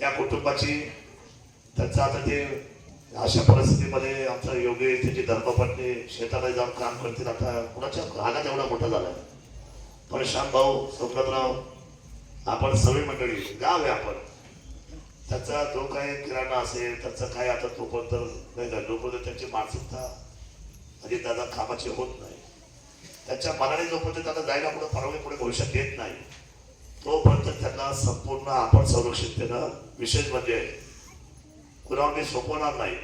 त्या कुटुंबाची त्यांचं आता ते अशा परिस्थितीमध्ये आमचा योगेश त्याची धर्मपत्नी शेतामध्ये जाऊन काम करतील. आता कुणाच्या रागात एवढा मोठा झालाय. पण श्याम भाऊ सोमनाथराव आपण सगळी मंडळी गाव आहे आपण, त्याचा जो काही किराणा असेल त्याचं काय आता तोपर्यंत नाही का जोपर्यंत त्यांची मानसिकता अजित दादा कामाची होत नाही, त्याच्या मनाने जोपर्यंत त्याला जायला पुढे परवानगी पुढे भविष्यात देत नाही तोपर्यंत त्यांना संपूर्ण आपण संरक्षित देणं विशेष म्हणजे कुणावर मी सोपवणार नाही.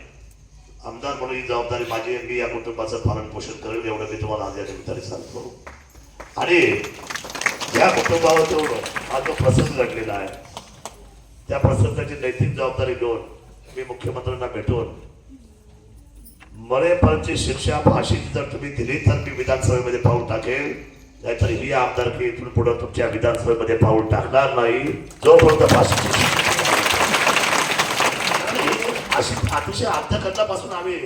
आमदार म्हणून ही जबाबदारी माझी, मी या कुटुंबाचं पालन पोषण करेल एवढं मी तुम्हाला आज या निमित्ताने सांगतो. आणि या कुटुंबावर तेवढं हा जो प्रसंग घडलेला आहे त्या प्रसंगाची नैतिक जबाबदारी घेऊन मी मुख्यमंत्र्यांना भेटून मरेपर्यंतची शिक्षा फाशीची जर तुम्ही दिली तर मी विधानसभेमध्ये पाऊल टाकेल, नाहीतर ही आमदारकी इथून पुढे तुमच्या विधानसभेमध्ये पाऊल टाकणार नाही जोपर्यंत फाशी. अतिशय अंतःकरणापासून आम्ही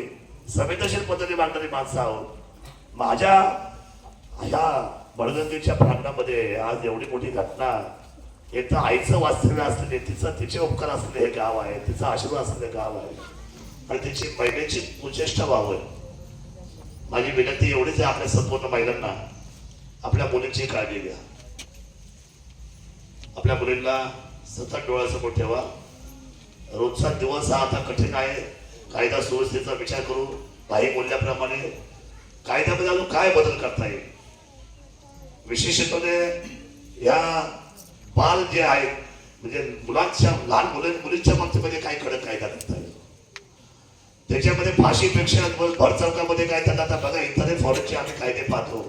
संवेदनशील पद्धतीने मांडणारी माणसं आहोत. माझ्या ह्या बळगंगेच्या प्रांगणामध्ये आज एवढी मोठी घटना, एक तर आईचं वास्तव्य असलेले, तिचे उपकार असलेले हे गाव आहे, तिचा आशीर्वाद असलेले गाव आहे आणि तिची महिलेची उच्चेष्टा व्हावं. माझी विनंती एवढीच आहे आपल्या संपूर्ण महिलांना, आपल्या मुलींची काळजी घ्या. आपल्या मुलींना सतत डोळ्यासमोर ठेवा. रोजचा दिवस हा आता कठीण आहे. कायदा सुव्यवस्थेचा विचार करू, काही मूल्याप्रमाणे कायद्यामध्ये अजून काय बदल करता येईल. विशेषत्वाने या बाल जे आहेत म्हणजे मुलांच्या लहान मुलींच्या बाबतीमध्ये काय कडक कायदा करता येईल. त्याच्यामध्ये फाशीपेक्षा भरचौकामध्ये काय त्यांना आता बघा इतर फॉरेनचे आम्ही कायदे पाहतो,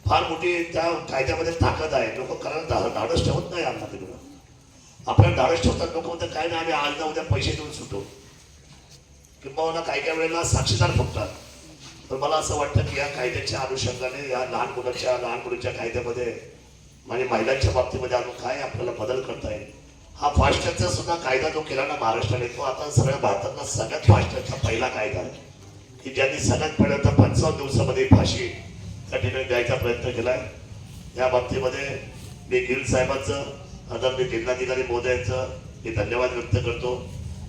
फार मोठी त्या कायद्यामध्ये ताकद आहे. लोक करायला धाडस ठेवत नाही. आम्हाला तिकडं आपल्याला धाडस ठेवतात लोक म्हणतात काय नाही आम्ही आज ना उद्या पैसे देऊन सुटो, किंवा काही काही वेळेला साक्षीदार फुटतात. तर मला असं वाटतं की या कायद्याच्या अनुषंगाने या लहान मुलींच्या कायद्यामध्ये म्हणजे महिलांच्या बाबतीमध्ये अजून काय आपल्याला बदल करता येईल. हा फास्टॅगचा सुद्धा कायदा जो केला ना महाराष्ट्राने, तो आता सगळ्या भारतातला सगळ्यात फास्टॅगचा पहिला कायदा आहे की ज्यांनी सगळ्यात पहिल्यांदा 55 दिवसामध्ये फाशी त्या ठिकाणी द्यायचा प्रयत्न केलाय. या बाबतीमध्ये मी गिल साहेबांचं, आदरणीय जिल्हाधिकारी महोदयांचं मी धन्यवाद व्यक्त करतो.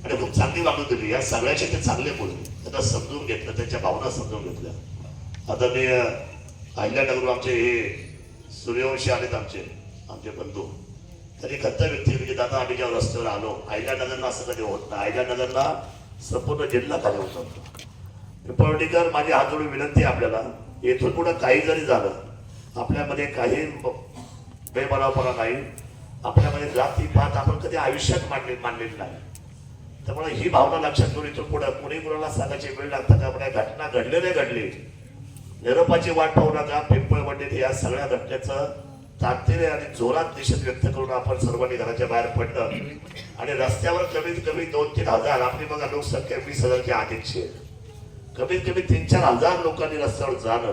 आणि खूप चांगली वागणूक दिली. या सगळ्याचे ते चांगले बोलले, त्यांना समजून घेतलं, त्यांच्या भावना समजून घेतल्या. आदरणीय अहिल्यानगर आमचे हे सूर्यवंशी आलेत आमचे बंधू, तरी खंत व्यक्त केली की दादा आम्ही जेव्हा रस्त्यावर आलो अहिल्यानगरला असं कधी होत नाही, अहिल्यानगरला संपूर्ण जिल्हा खाली होत होता. पिंपळवणीकर माझी हात जोडून विनंती आहे आपल्याला, येथून पुढे काही जरी झालं आपल्यामध्ये काही बेबनावपणा नाही, आपल्यामध्ये जाती पात आपण कधी आयुष्यात मांडलेली नाही. त्यामुळे ही भावना लक्षात घेऊन इथून पुढे कोणी कोणाला सांगायची वेळ लागता का आपण घटना घडली नाही घडली निरोपाची वाट पाहू नका. पिंपळवंडीत या सगळ्या घटनेचं ताकदीने आणि जोरात निषेध व्यक्त करून आपण सर्वांनी घराच्या बाहेर पडलं आणि रस्त्यावर कमीत कमी 2-3 हजार, आपली बघा लोकसंख्या 20,000च्या अधिकची आहे, कमीत कमी 3-4 हजार लोकांनी रस्त्यावर जाणं.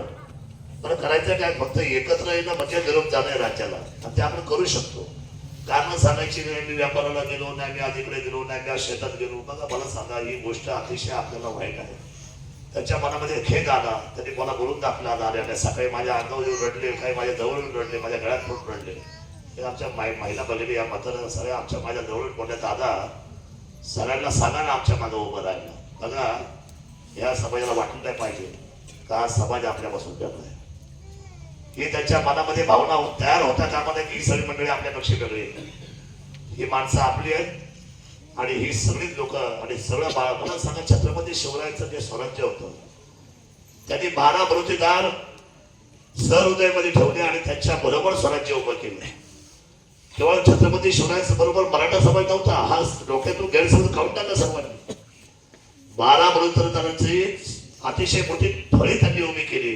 पण करायचं काय, फक्त एकत्र येणं म्हणजे निरोप जाणं राज्याला, आणि ते आपण करू शकतो. कारण सांगायची नाही मी व्यापाराला गेलो नाही, मी अलीकडे गेलो नाही, मी शेतात गेलो. बघा मला सांगा, ही गोष्ट अतिशय आपल्याला वाईट आहे. त्याच्या मनामध्ये खेद आला, त्यांनी मला बोलून दाखला आल्या सकाळी माझ्या अंगावर येऊन रडले, काही माझ्या जवळ येऊन रडले, माझ्या गळ्यात पडून रडले. हे आमच्या महिला बघितली या म्हाताऱ्या सगळ्या आमच्या माझ्या जवळ बोलल्या दादा सगळ्यांना सांगा ना आमच्या मागं उभं राहायला. बघा या समाजाला वाटलं नाही पाहिजे का समाज आपल्यापासून वेगळा आहे. ही त्यांच्या मनामध्ये भावना तयार होता कामा नये की ही सगळी मंडळी आपल्यापेक्षा वेगळी आहेत. ही माणसं आपली आहेत आणि ही सगळी लोक आणि सगळं मला सांगा, छत्रपती शिवरायांचं जे स्वराज्य होतं त्यांनी 12 बलुतेदार सहृदयमध्ये ठेवले आणि त्यांच्या बरोबर स्वराज्य उभं केलं. केवळ छत्रपती शिवरायांच्या बरोबर मराठा समाज नव्हता, हा डोक्यातून गैरसमज काढून टाकला सर्वांनी. 12 बलुतेदारांची अतिशय मोठी फळी त्यांनी उभी केली,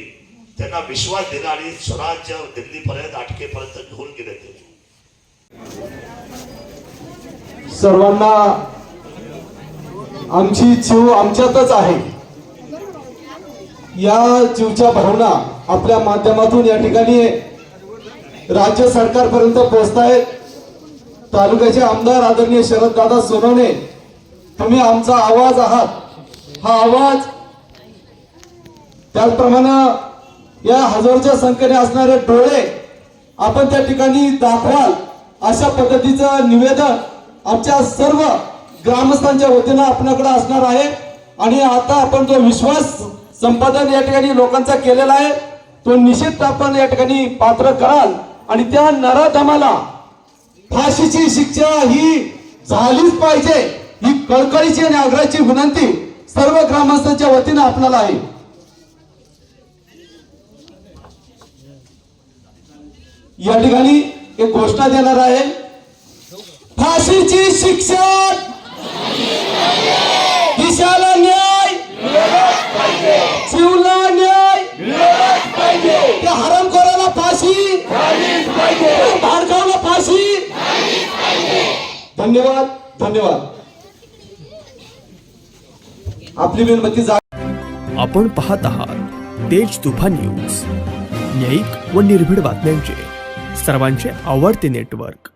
त्यांना विश्वास दिला आणि स्वराज्य दिल्लीपर्यंत अटकेपर्यंत घेऊन गेले. ते सर्वांना आमची जीव आमच्यातच आहे या जीवच्या भावना आपल्या माध्यमातून या ठिकाणी राज्य सरकारपर्यंत पोहोचतायत. तालुक्याचे आमदार आदरणीय शरददादा सोनवणे, तुम्ही आमचा आवाज आहात. हा आवाज त्याचप्रमाणे या हजारोच्या संख्येने असणारे डोळे आपण त्या ठिकाणी दाखवाल अशा पद्धतीचं निवेदन आमच्या सर्व ग्रामस्थांच्या वतीनं आपल्याकडे असणार आहे आणि आता आपण जो विश्वास संपादन या ठिकाणी लोकांचा केलेला आहे तो निश्चित आपण या ठिकाणी पात्र कराल आणि त्या नराधमाला फाशीची शिक्षा ही झालीच पाहिजे ही कळकळीची आणि आग्रहाची विनंती सर्व ग्रामस्थांच्या वतीनं आपल्याला आहे. या ठिकाणी एक घोषणा देणार आहे. फाशीची शिक्षा, दिशाला न्याय, जीवला न्याय, त्या हरामखोराला फाशी, भाडकावला फाशी. धन्यवाद धन्यवाद. आपली विनंती आपण पाहत आहात तेज तुफान न्यूज, न्यायिक व निर्भीड बातम्यांचे सर्वांचे आवडते नेटवर्क.